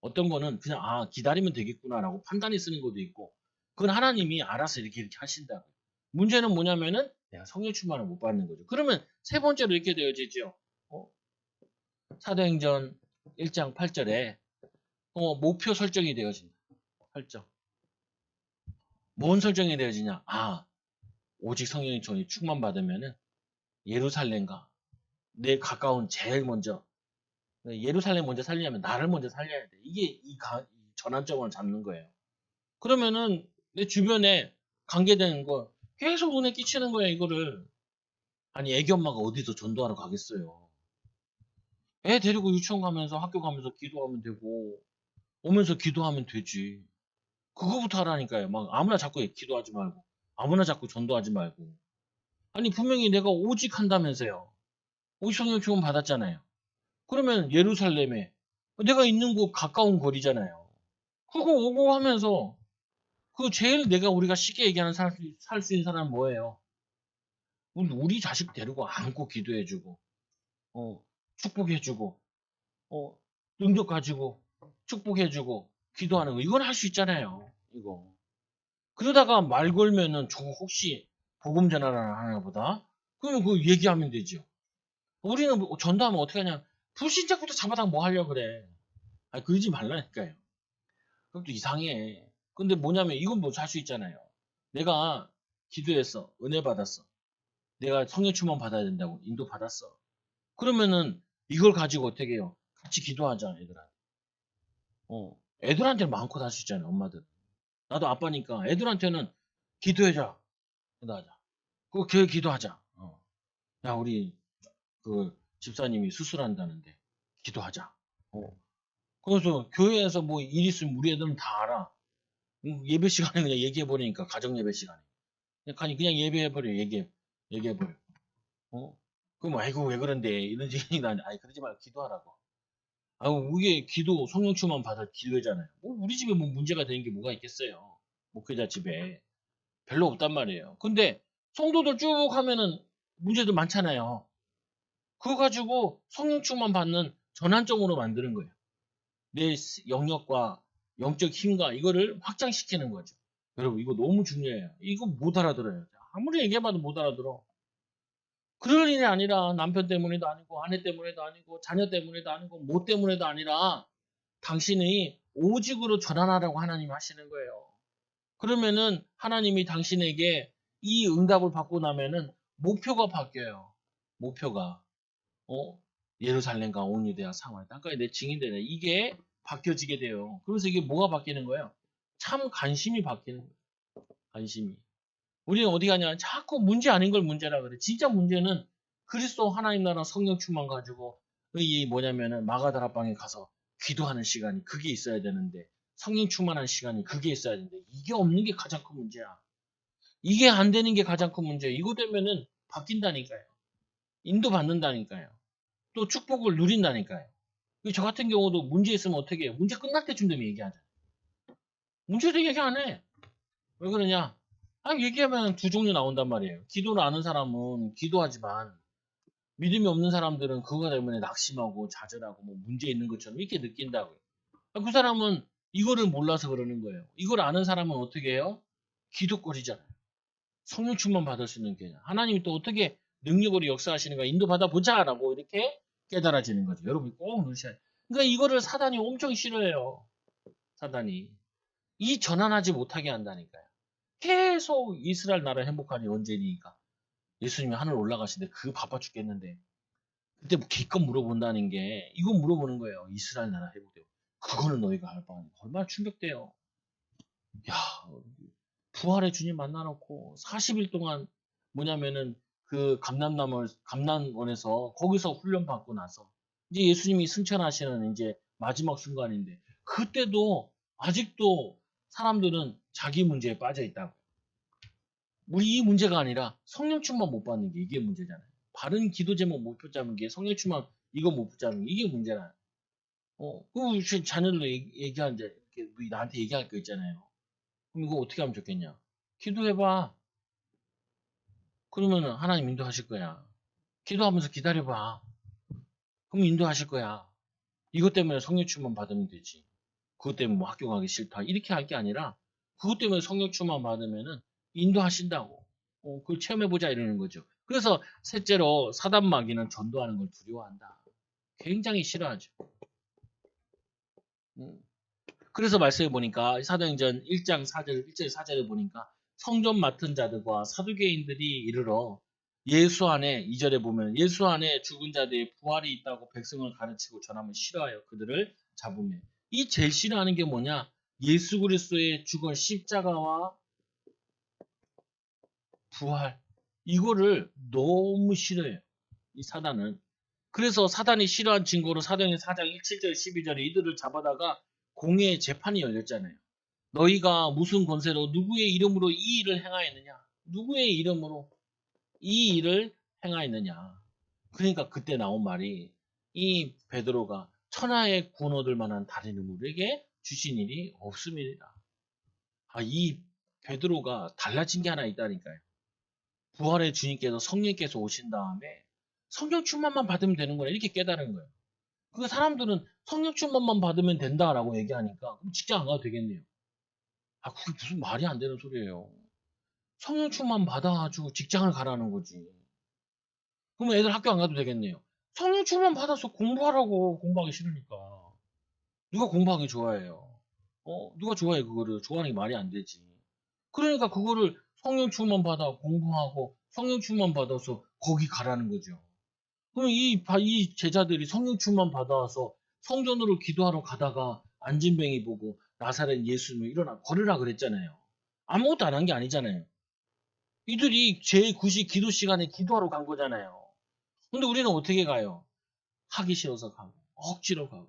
어떤 거는 그냥 기다리면 되겠구나라고 판단이 쓰는 것도 있고, 그건 하나님이 알아서 이렇게 하신다고요. 문제는 뭐냐면은 내가 성령 충만을 못 받는 거죠. 그러면 세 번째로 이렇게 되어지죠. 사도행전 1장 8절에 목표 설정이 되어진다. 설정. 뭔 설정이 되어지냐? 오직 성령의 전이 충만받으면은 예루살렘과 내 가까운 제일 먼저 예루살렘 먼저 살리려면 나를 먼저 살려야 돼. 이게 이 전환점을 잡는 거예요. 그러면은 내 주변에 관계되는 거 계속 눈에 끼치는 거야 이거를. 아니 애기 엄마가 어디서 전도하러 가겠어요. 애 데리고 유치원 가면서 학교 가면서 기도하면 되고 오면서 기도하면 되지. 그거부터 하라니까요. 막 아무나 자꾸 기도하지 말고 아무나 자꾸 전도하지 말고. 아니 분명히 내가 오직 한다면서요. 오직 성령 주문 받았잖아요. 그러면 예루살렘에 내가 있는 곳 가까운 거리잖아요. 그거 오고 하면서 그 제일 우리가 쉽게 얘기하는 살 수 있는 사람은 뭐예요? 우리 자식 데리고 안고 기도해주고 축복해주고 능력 가지고 축복해주고 기도하는 거 이건 할 수 있잖아요. 이거 그러다가 말 걸면은 저 혹시 복음 전하나 하나 보다? 그러면 그 얘기하면 되죠. 우리는 전도하면 어떻게 하냐? 불신자부터 잡아다 뭐 하려고 그래. 그러지 말라니까요. 그럼 또 이상해. 근데 뭐냐면 이건 뭐 할 수 있잖아요. 내가 기도했어. 은혜 받았어. 내가 성령 충만 받아야 된다고 인도 받았어. 그러면은 이걸 가지고 어떻게 해요? 같이 기도하자 애들한테. 애들한테는 마음껏 할 수 있잖아요. 엄마들. 나도 아빠니까 애들한테는 기도해자. 기도하자. 그거 교회 기도하자. 야 우리 그 집사님이 수술한다는데 기도하자. 그래서 교회에서 뭐 일 있으면 우리 애들은 다 알아. 예배 시간에 그냥 얘기해 버리니까 가정 예배 시간에 그냥 예배해 버려 얘기해 버려. 그럼 아이고 왜 그런데 이런 얘기 나 아니 그러지 말고 기도하라고. 이게 기도 성령충만 받을 기도잖아요. 우리 집에 뭐 문제가 되는 게 뭐가 있겠어요. 목회자 집에 별로 없단 말이에요. 근데 성도들 쭉 하면은 문제도 많잖아요. 그거 가지고 성령충만 받는 전환점으로 만드는 거예요. 내 영역과 영적 힘과 이거를 확장시키는 거죠. 여러분 이거 너무 중요해요. 이거 못 알아들어요. 아무리 얘기해봐도 못 알아들어. 그럴 일이 아니라 남편 때문에도 아니고 아내 때문에도 아니고 자녀 때문에도 아니고 뭐 때문에도 아니라 당신이 오직으로 전환하라고 하나님이 하시는 거예요. 그러면은 하나님이 당신에게 이 응답을 받고 나면은 목표가 바뀌어요. 목표가 예루살렘과 온 유대와 사마리아 땅까지 내 증인되네. 이게 바뀌어지게 돼요. 그래서 이게 뭐가 바뀌는 거예요? 참 관심이 바뀌는 거예요. 관심이. 우리는 어디 가냐? 자꾸 문제 아닌 걸 문제라 그래. 진짜 문제는 그리스도 하나님 나라 성령 충만 가지고 이 뭐냐면은 마가다락방에 가서 기도하는 시간이 그게 있어야 되는데 성령 충만한 시간이 그게 있어야 되는데 이게 없는 게 가장 큰 문제야. 이게 안 되는 게 가장 큰 문제예요. 이거 되면은 바뀐다니까요. 인도받는다니까요. 또 축복을 누린다니까요. 저 같은 경우도 문제 있으면 어떻게 해요? 문제 끝날 때쯤 되면 얘기하잖아. 문제도 얘기 안 해. 왜 그러냐? 얘기하면 두 종류 나온단 말이에요. 기도를 아는 사람은 기도하지만 믿음이 없는 사람들은 그거 때문에 낙심하고 좌절하고 뭐 문제 있는 것처럼 이렇게 느낀다고요. 그 사람은 이거를 몰라서 그러는 거예요. 이걸 아는 사람은 어떻게 해요? 기도거리잖아요. 성령 충만 받을 수 있는 개념. 하나님이 또 어떻게 능력으로 역사하시는가 인도받아 보자라고 이렇게 깨달아지는 거죠. 여러분이 꼭 넣으셔야 돼요. 그러니까 이거를 사단이 엄청 싫어해요. 사단이. 이 전환하지 못하게 한다니까요. 계속 이스라엘 나라 행복하니 언제니까. 예수님이 하늘 올라가시는데 그 바빠 죽겠는데. 그때 뭐 기껏 물어본다는 게 이거 물어보는 거예요. 이스라엘 나라 회복돼요. 그거는 너희가 할 바 아니고 얼마나 충격돼요. 야, 부활의 주님 만나놓고 40일 동안 뭐냐면은 그 감난원에서 거기서 훈련 받고 나서 이제 예수님이 승천하시는 이제 마지막 순간인데 그때도 아직도 사람들은 자기 문제에 빠져 있다고. 우리 이 문제가 아니라 성령 충만 못 받는 게 이게 문제잖아요. 바른 기도 제목 못 붙잡는 게 성령 충만 이거 못 붙잡는 게 이게 문제라. 그 자녀들도 얘기하는데 이렇게 나한테 얘기할 거 있잖아요. 그럼 이거 어떻게 하면 좋겠냐? 기도해봐. 그러면 하나님 인도하실 거야. 기도하면서 기다려봐. 그럼 인도하실 거야. 이것 때문에 성령 충만 받으면 되지. 그것 때문에 뭐 학교 가기 싫다. 이렇게 할 게 아니라 그것 때문에 성령 충만 받으면은 인도하신다고. 그걸 체험해보자 이러는 거죠. 그래서 셋째로 사단 마귀는 전도하는 걸 두려워한다. 굉장히 싫어하죠. 음. 그래서 말씀해 보니까 사도행전 1장 4절, 1절 4절에 보니까 성전 맡은 자들과 사두개인들이 이르러 예수 안에 2절에 보면 예수 안에 죽은 자들의 부활이 있다고 백성을 가르치고 전하면 싫어하여 그들을 잡으며 이 제일 싫어하는 게 뭐냐? 예수 그리스도의 죽은 십자가와 부활 이거를 너무 싫어해요. 이 사단은. 그래서 사단이 싫어한 증거로 사도행전 4장 7절 12절에 이들을 잡아다가 공회의 재판이 열렸잖아요. 너희가 무슨 권세로 누구의 이름으로 이 일을 행하였느냐? 누구의 이름으로 이 일을 행하였느냐? 그러니까 그때 나온 말이 이 베드로가 천하의 구원 얻을 만한 다른 이름으로 우리에게 주신 일이 없음이라. 이 베드로가 달라진 게 하나 있다니까요. 부활의 주님께서 성령께서 오신 다음에 성령 충만만 받으면 되는 거야. 이렇게 깨달은 거예요. 그 사람들은 성령 충만만 받으면 된다라고 얘기하니까 그럼 직장 안 가도 되겠네요. 그게 무슨 말이 안 되는 소리예요. 성령충만 받아가지고 직장을 가라는 거지. 그러면 애들 학교 안 가도 되겠네요. 성령충만 받아서 공부하라고 공부하기 싫으니까. 누가 공부하기 좋아해요? 누가 좋아해 그거를 좋아하는 게 말이 안 되지. 그러니까 그거를 성령충만 받아 공부하고 성령충만 받아서 거기 가라는 거죠. 그럼 이 제자들이 성령충만 받아와서 성전으로 기도하러 가다가 안진뱅이 보고 나사렛 예수님을 일어나 걸으라 그랬잖아요. 아무것도 안 한 게 아니잖아요. 이들이 제9시 기도 시간에 기도하러 간 거잖아요. 근데 우리는 어떻게 가요? 하기 싫어서 가고, 억지로 가고,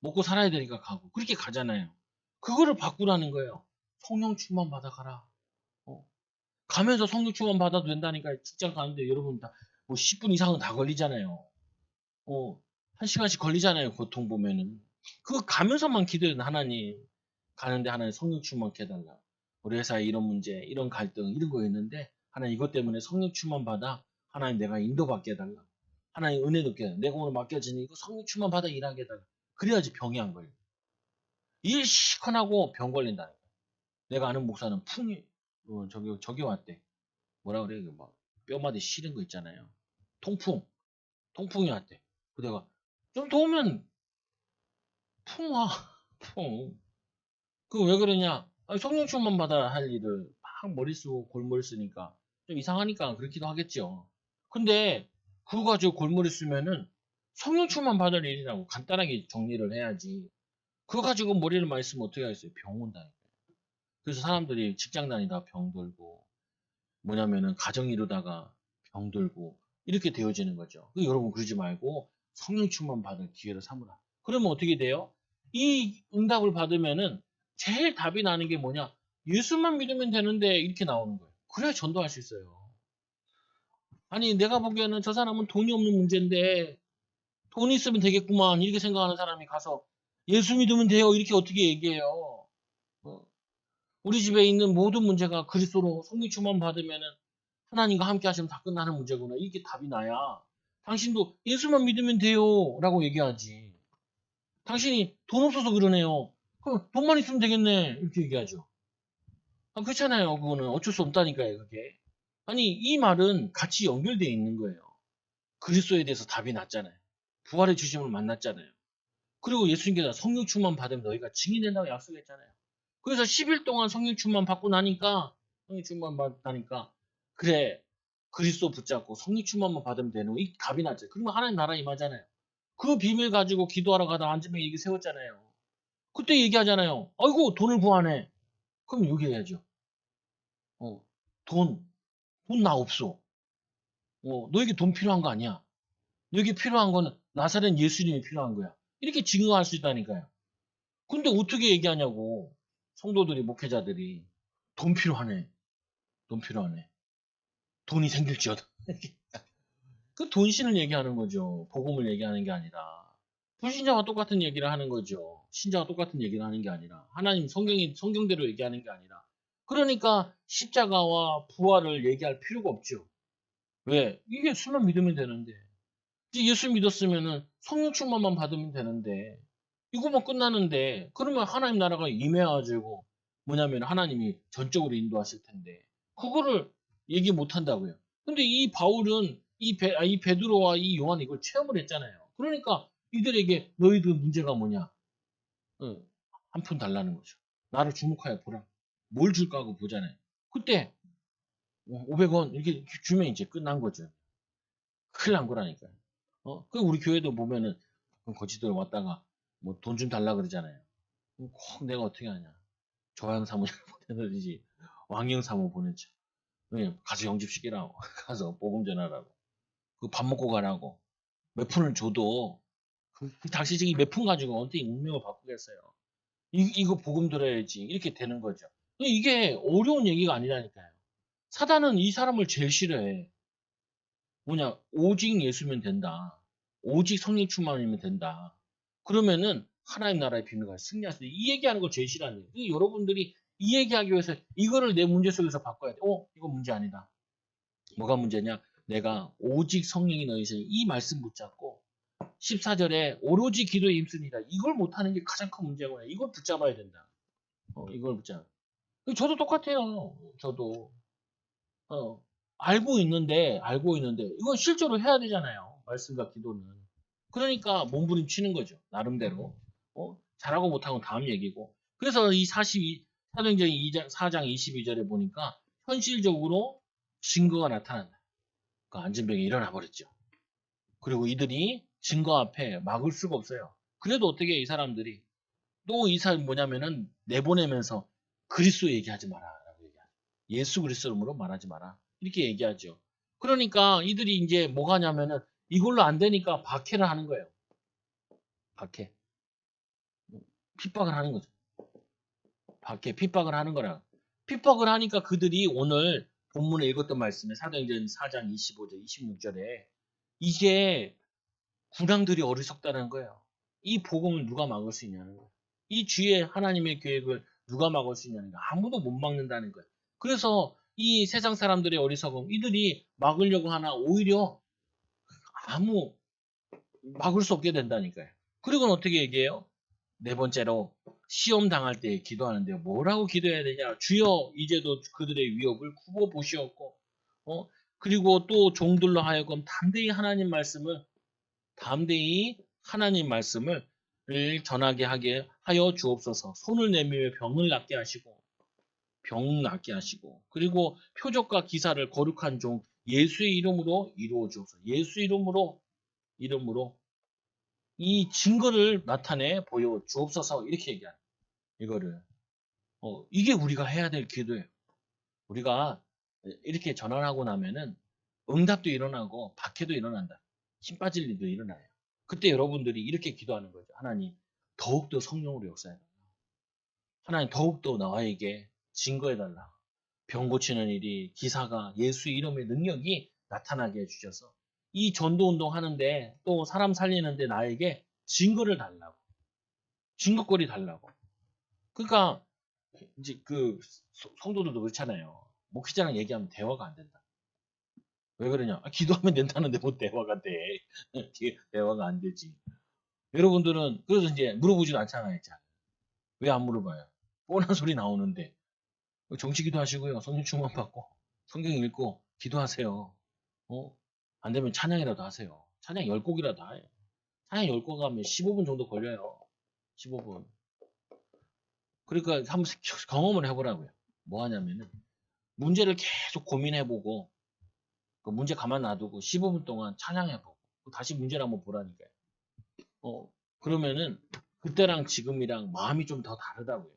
먹고 살아야 되니까 가고, 그렇게 가잖아요. 그거를 바꾸라는 거예요. 성령 충만 받아가라. 어. 가면서 성령 충만 받아도 된다니까 직장 가는데 여러분 뭐 10분 이상은 다 걸리잖아요. 1시간씩 걸리잖아요. 고통 보면은. 그거 가면서만 기도해도 하나님, 가는데 하나님 성령 충만케 해달라. 우리 회사에 이런 문제, 이런 갈등, 이런 거 있는데 하나님 이것 때문에 성령 충만 받아. 하나님 내가 인도받게 해달라. 하나님 은혜 높게 해달라. 내가 오늘 맡겨지니 이거 성령 충만 받아 일하게 해달라. 그래야지 병이 안 걸려. 일 시큰하고 병 걸린다니까. 내가 아는 목사는 풍이 저기 왔대. 뭐라 그래? 막 뼈마디 시린 거 있잖아요. 통풍이 왔대. 그 내가 좀 더우면 풍 와. 풍. 그 왜 그러냐? 성령충만 받아 할 일을 막 머리 쓰고 골머리 쓰니까 좀 이상하니까 그렇기도 하겠죠. 근데 그거 가지고 골머리 쓰면은 성령충만 받을 일이라고 간단하게 정리를 해야지. 그거 가지고 머리를 많이 쓰면 어떻게 하겠어요? 병 온다니까. 그래서 사람들이 직장 다니다 병 들고 뭐냐면은 가정 이루다가 병들고 이렇게 되어지는 거죠. 여러분 그러지 말고 성령 충만 받을 기회를 삼으라. 그러면 어떻게 돼요? 이 응답을 받으면은 제일 답이 나는 게 뭐냐? 예수만 믿으면 되는데 이렇게 나오는 거예요. 그래야 전도할 수 있어요. 아니 내가 보기에는 저 사람은 돈이 없는 문제인데 돈 있으면 되겠구만 이렇게 생각하는 사람이 가서 예수 믿으면 돼요 이렇게 어떻게 얘기해요? 어, 우리 집에 있는 모든 문제가 그리스도로 성령 충만 받으면은 하나님과 함께 하시면 다 끝나는 문제구나. 이게 답이 나야. 당신도 예수만 믿으면 돼요. 라고 얘기하지. 당신이 돈 없어서 그러네요. 그럼 돈만 있으면 되겠네. 이렇게 얘기하죠. 아, 그렇잖아요. 그거는 어쩔 수 없다니까요. 그게. 아니 이 말은 같이 연결되어 있는 거예요. 그리스도에 대해서 답이 났잖아요. 부활의 주심을 만났잖아요. 그리고 예수님께서 성령 충만 받으면 너희가 증인 된다고 약속했잖아요. 그래서 10일 동안 성령 충만 받고 나니까 성령 충만 받다니까 그래 그리스도 붙잡고 성령 충만만 받으면 되는 이 답이 났죠. 그러면 하나님 나라 임하잖아요. 그 비밀 가지고 기도하러 가다 앉으면 얘기 세웠잖아요. 그때 얘기하잖아요. 아이고 돈을 구하네. 그럼 얘기해야죠. 어, 돈, 돈 나 없어. 너에게 돈 필요한 거 아니야. 너에게 필요한 거는 나사렛 예수님이 필요한 거야. 이렇게 증거할 수 있다니까요. 근데 어떻게 얘기하냐고. 성도들이, 목회자들이. 돈 필요하네. 돈 필요하네. 돈이 생길지어다. 그 돈신을 얘기하는 거죠. 복음을 얘기하는 게 아니라. 불신자와 똑같은 얘기를 하는 거죠. 신자와 똑같은 얘기를 하는 게 아니라. 하나님 성경대로 얘기하는 게 아니라. 그러니까 십자가와 부활을 얘기할 필요가 없죠. 왜? 이게 예수만 믿으면 되는데. 이제 예수 믿었으면은 성령 충만만 받으면 되는데. 이거만 끝나는데. 그러면 하나님 나라가 임해가지고 뭐냐면 하나님이 전적으로 인도하실 텐데. 그거를 얘기 못 한다고요. 근데 이 바울은 이 베드로와 이 요한이 이걸 체험을 했잖아요. 그러니까 이들에게 너희들 문제가 뭐냐? 한 푼 달라는 거죠. 나를 주목하여 보라. 뭘 줄까 하고 보잖아요. 그때 500원 이렇게 주면 이제 끝난 거죠. 큰일 난 거라니까요. 그 우리 교회도 보면은 거지들 왔다가 뭐 돈 좀 달라 그러잖아요. 꼭 내가 어떻게 하냐. 조양 사무실 보내든지 왕영 사무 보내죠. 네, 가서 영집시키라고. 가서 복음 전하라고. 그 밥 먹고 가라고. 몇 푼을 줘도 그 당시적인 몇 푼 가지고 어떻게 운명을 바꾸겠어요. 이거 복음 들어야지. 이렇게 되는 거죠. 이게 어려운 얘기가 아니라니까요. 사단은 이 사람을 제일 싫어해. 뭐냐, 오직 예수면 된다. 오직 성령 충만이면 된다. 그러면은 하나님 나라의 비밀과 승리할 수 있다. 이 얘기하는 걸 제일 싫어하는 거예요. 여러분들이 이 얘기하기 위해서 이거를 내 문제 속에서 바꿔야 돼. 이거 문제 아니다. 뭐가 문제냐? 내가 오직 성령이 너희 있으니 이 말씀 붙잡고 14절에 오로지 기도에 힘쓰니라. 이걸 못하는 게 가장 큰 문제구나. 이걸 붙잡아야 된다. 이걸 붙잡아. 저도 똑같아요. 저도. 알고 있는데, 이건 실제로 해야 되잖아요. 말씀과 기도는. 그러니까 몸부림치는 거죠. 나름대로. 잘하고 못하고 다음 얘기고. 그래서 이 사도행전 4장 22절에 보니까 현실적으로 증거가 나타난다. 그 안진병이 일어나 버렸죠. 그리고 이들이 증거 앞에 막을 수가 없어요. 그래도 어떻게 이 사람들이 또 이 사람 뭐냐면은 내보내면서 그리스도 얘기하지 마라 라고 얘기하죠. 예수 그리스도 이름으로 말하지 마라. 이렇게 얘기하죠. 그러니까 이들이 이제 뭐가 냐면은 이걸로 안 되니까 박해를 하는 거예요. 박해. 핍박을 하는 거죠. 핍박을 하는 거라. 핍박을 하니까 그들이 오늘 본문에 읽었던 말씀에 사도행전 4장 25절, 26절에 이게 군왕들이 어리석다는 거예요. 이 복음을 누가 막을 수 있냐는 거예요. 이 주의 하나님의 계획을 누가 막을 수 있냐는 거예요. 아무도 못 막는다는 거예요. 그래서 이 세상 사람들의 어리석음, 이들이 막으려고 하나 오히려 아무 막을 수 없게 된다니까요. 그리고는 어떻게 얘기해요? 네 번째로 시험 당할 때 기도하는데 뭐라고 기도해야 되냐? 주여 이제도 그들의 위협을 굽어 보시옵고, 그리고 또 종들로 하여금 담대히 하나님 말씀을 전하게 하게 하여 주옵소서. 손을 내밀며 병 낫게 하시고, 그리고 표적과 기사를 거룩한 종 예수의 이름으로 이루어 주옵소서. 예수 이름으로 이 증거를 나타내 보여 주옵소서. 이렇게 얘기하는 이거를. 이게 우리가 해야 될 기도예요. 우리가 이렇게 전환하고 나면은 응답도 일어나고 박해도 일어난다. 힘 빠질 일도 일어나요. 그때 여러분들이 이렇게 기도하는 거죠. 하나님, 더욱더 성령으로 역사해달라. 하나님, 더욱더 나에게 증거해달라. 병 고치는 일이, 기사가 예수 이름의 능력이 나타나게 해주셔서 이 전도 운동 하는데 또 사람 살리는데 나에게 증거를 달라고. 증거거리 달라고. 그러니까 이제 그 성도들도 그렇잖아요. 목회자랑 얘기하면 대화가 안 된다. 왜 그러냐? 기도하면 된다는데 뭐 대화가 돼. 대화가 안 되지. 여러분들은 그래서 이제 물어보지도 않잖아요. 왜 안 물어봐요? 뻔한 소리 나오는데 정치 기도하시고요. 성령 충만 받고 성경 읽고 기도하세요. 어? 안 되면 찬양이라도 하세요. 찬양 10곡이라도 해요. 찬양 10곡 하면 15분 정도 걸려요. 15분. 그러니까 한번 경험을 해보라고요. 뭐 하냐면은 문제를 계속 고민해보고 그 문제 가만 놔두고 15분 동안 찬양해보고 다시 문제를 한번 보라니까요. 그러면은 그때랑 지금이랑 마음이 좀 더 다르다고요.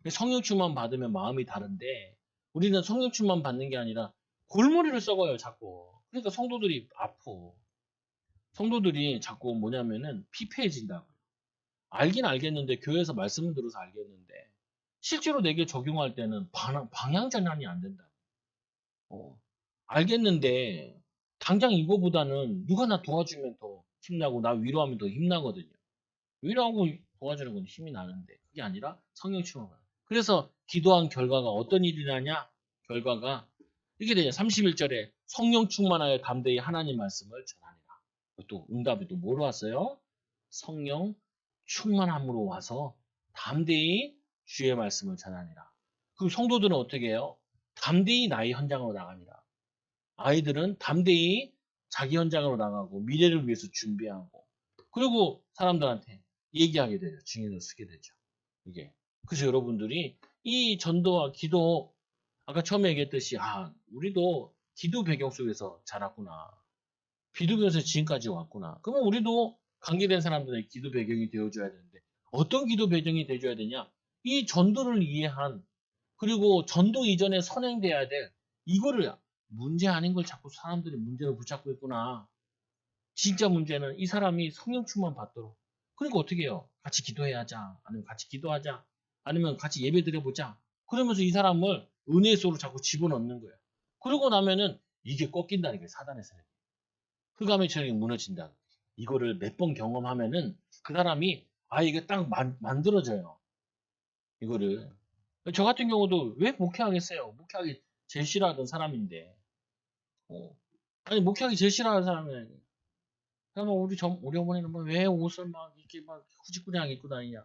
성령충만 받으면 마음이 다른데 우리는 성령충만 받는 게 아니라 골머리를 썩어요, 자꾸. 그러니까 성도들이 아파. 성도들이 자꾸 뭐냐면은 피폐해진다고요. 알긴 알겠는데 교회에서 말씀을 들어서 알겠는데 실제로 내게 적용할 때는 방향 전환이 안 된다. 어, 알겠는데 당장 이거보다는 누가 나 도와주면 더 힘나고 나 위로하면 더 힘나거든요. 위로하고 도와주는 건 힘이 나는데 그게 아니라 성령 충만. 그래서 기도한 결과가 어떤 일이 나냐? 결과가 이렇게 되냐? 31절에 성령 충만하여 담대히 하나님 말씀을 전하니라. 또 응답이 또 뭐로 왔어요? 성령 충만함으로 와서 담대히 주의 말씀을 전하니라. 그럼 성도들은 어떻게 해요? 담대히 나의 현장으로 나가니라. 아이들은 담대히 자기 현장으로 나가고 미래를 위해서 준비하고 그리고 사람들한테 얘기하게 되죠. 증인을 쓰게 되죠. 이게. 그래서 여러분들이 이 전도와 기도 아까 처음에 얘기했듯이 우리도 기도 배경 속에서 자랐구나. 기도 배경에서 지금까지 왔구나. 그러면 우리도 관계된 사람들의 기도 배경이 되어줘야 되는데 어떤 기도 배경이 되어줘야 되냐? 이 전도를 이해한 그리고 전도 이전에 선행돼야 될 이거를 문제 아닌 걸 자꾸 사람들이 문제로 붙잡고 있구나. 진짜 문제는 이 사람이 성령 충만 받도록. 그러니까 어떻게 해요? 같이 기도해야 하자. 아니면 같이 기도하자. 아니면 같이 예배 드려보자. 그러면서 이 사람을 은혜 속으로 자꾸 집어넣는 거예요. 그러고 나면은 이게 꺾인다는 게 사단의 세력. 흑암의 체력이 무너진다. 이거를 몇 번 경험하면은 그 사람이 이게 딱 만들어져요. 이거를. 저 같은 경우도 왜 목회하겠어요? 목회하기 제일 싫어하던 사람인데. 어. 아니 목회하기 제일 싫어하는 사람은 그러면 우리 어머니는 뭐 왜 옷을 막 이렇게 막 후지꾸리하게 입고 다니냐?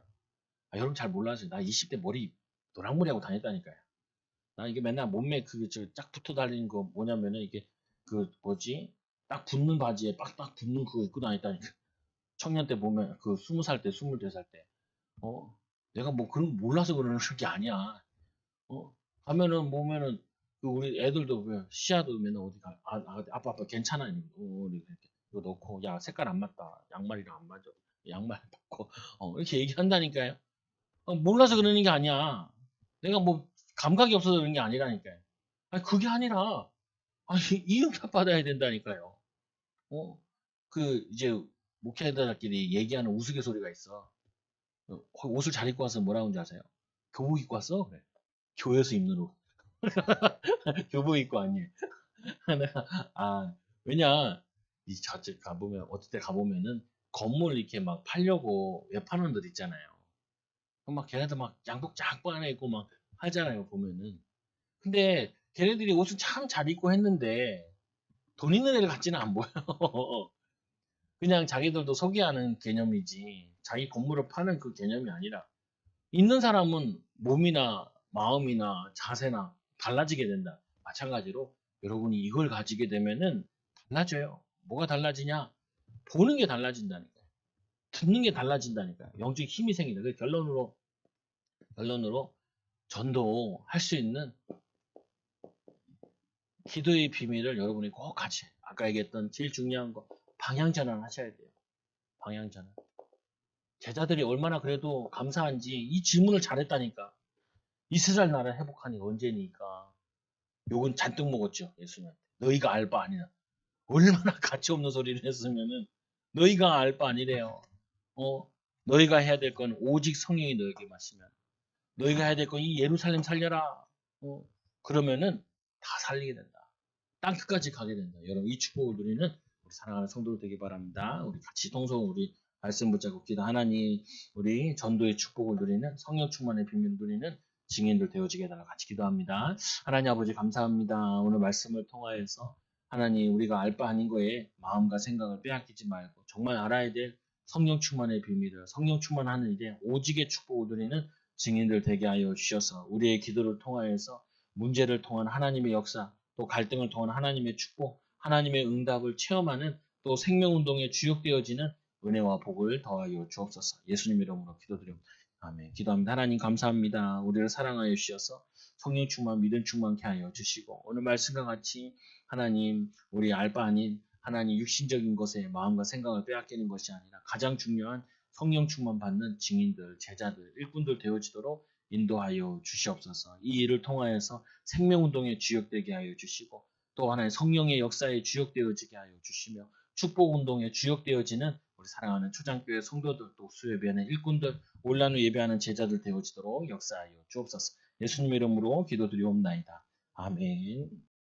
여러분 잘 몰라서요. 나 20대 머리 노랑머리 하고 다녔다니까요. 나 이게 맨날 몸매 쫙 붙어 달리는 거 뭐냐면은 이게 그 뭐지? 딱 붙는 바지에 빡빡 붙는 그거 입고 다녔다니까. 청년 때 보면 그 20살 때, 22살 때. 어? 내가 뭐 그런 거 몰라서 그러는 게 아니야. 가면은 보면은 그 우리 애들도 왜 시야도 맨날 어디 가 아빠 괜찮아 이렇게 이거 넣고 야 색깔 안 맞다 양말이랑 안 맞아 양말 바꿔 이렇게 얘기한다니까요. 몰라서 그러는 게 아니야. 내가 뭐 감각이 없어서 그런 게 아니라니까요. 아니 그게 아니라 이 응답 받아야 된다니까요. 그 이제 목회자들끼리 얘기하는 우스갯소리가 있어. 옷을 잘 입고 와서 뭐라고 하는지 아세요? 교복 입고 왔어? 그래. 교회에서 입는 옷. 교복 입고 왔니? 내가 왜냐 이 자체 가보면 어떨 때 가보면은 건물 이렇게 막 팔려고 외파는 들 있잖아요. 그럼 막 걔네들 막 양복 쫙 꺼내 입고 막 하잖아요 보면은. 근데 걔네들이 옷은 참 잘 입고 했는데 돈 있는 애들 같지는 안 보여. 그냥 자기들도 소개하는 개념이지 자기 건물을 파는 그 개념이 아니라 있는 사람은 몸이나 마음이나 자세나 달라지게 된다. 마찬가지로 여러분이 이걸 가지게 되면은 달라져요. 뭐가 달라지냐? 보는 게 달라진다니까요. 듣는 게 달라진다니까요. 영적 힘이 생긴다. 그 결론으로 전도할 수 있는 기도의 비밀을 여러분이 꼭 같이 아까 얘기했던 제일 중요한 거 방향 전환 하셔야 돼요. 방향 전환. 제자들이 얼마나 그래도 감사한지 이 질문을 잘했다니까. 이스라엘 나라 회복하니 언제니까. 욕은 잔뜩 먹었죠. 예수님한테. 너희가 알 바 아니냐. 얼마나 가치 없는 소리를 했으면은 너희가 알 바 아니래요. 어, 너희가 해야 될 건 오직 성령이 너에게 마시면 너희가 해야 될 건 이 예루살렘 살려라. 어, 그러면은 다 살리게 된다. 땅 끝까지 가게 된다. 여러분 이 축복을 누리는 우리 사랑하는 성도들 되기 바랍니다. 우리 같이 통성 우리 말씀 붙잡고 기도 하나님 우리 전도의 축복을 누리는 성령 충만의 비밀을 누리는 증인들 되어지게 해달라 같이 기도합니다. 하나님 아버지 감사합니다. 오늘 말씀을 통하여서 하나님 우리가 알 바 아닌 거에 마음과 생각을 빼앗기지 말고 정말 알아야 될 성령 충만의 비밀을 성령 충만하는 일에 오직의 축복을 누리는 증인들 되게 하여 주셔서 우리의 기도를 통하여서 문제를 통한 하나님의 역사 또 갈등을 통한 하나님의 축복, 하나님의 응답을 체험하는 또 생명운동에 주역되어지는 은혜와 복을 더하여 주옵소서. 예수님 이름으로 기도드립니다. 아멘. 기도합니다. 하나님 감사합니다. 우리를 사랑하여 주셔서 성령 충만, 믿음 충만케 하여 주시고 오늘 말씀과 같이 하나님 우리 알바 아닌 하나님 육신적인 것에 마음과 생각을 빼앗기는 것이 아니라 가장 중요한 성령 충만 받는 증인들, 제자들, 일꾼들 되어지도록 인도하여 주시옵소서. 이 일을 통하여서 생명운동에 주역되게 하여 주시고 또 하나의 성령의 역사에 주역되어지게 하여 주시며 축복운동에 주역되어지는 우리 사랑하는 초장교회 성도들 또 수예배하는 일꾼들 올라누 예배하는 제자들 되어지도록 역사하여 주옵소서. 예수님 이름으로 기도드리옵나이다. 아멘.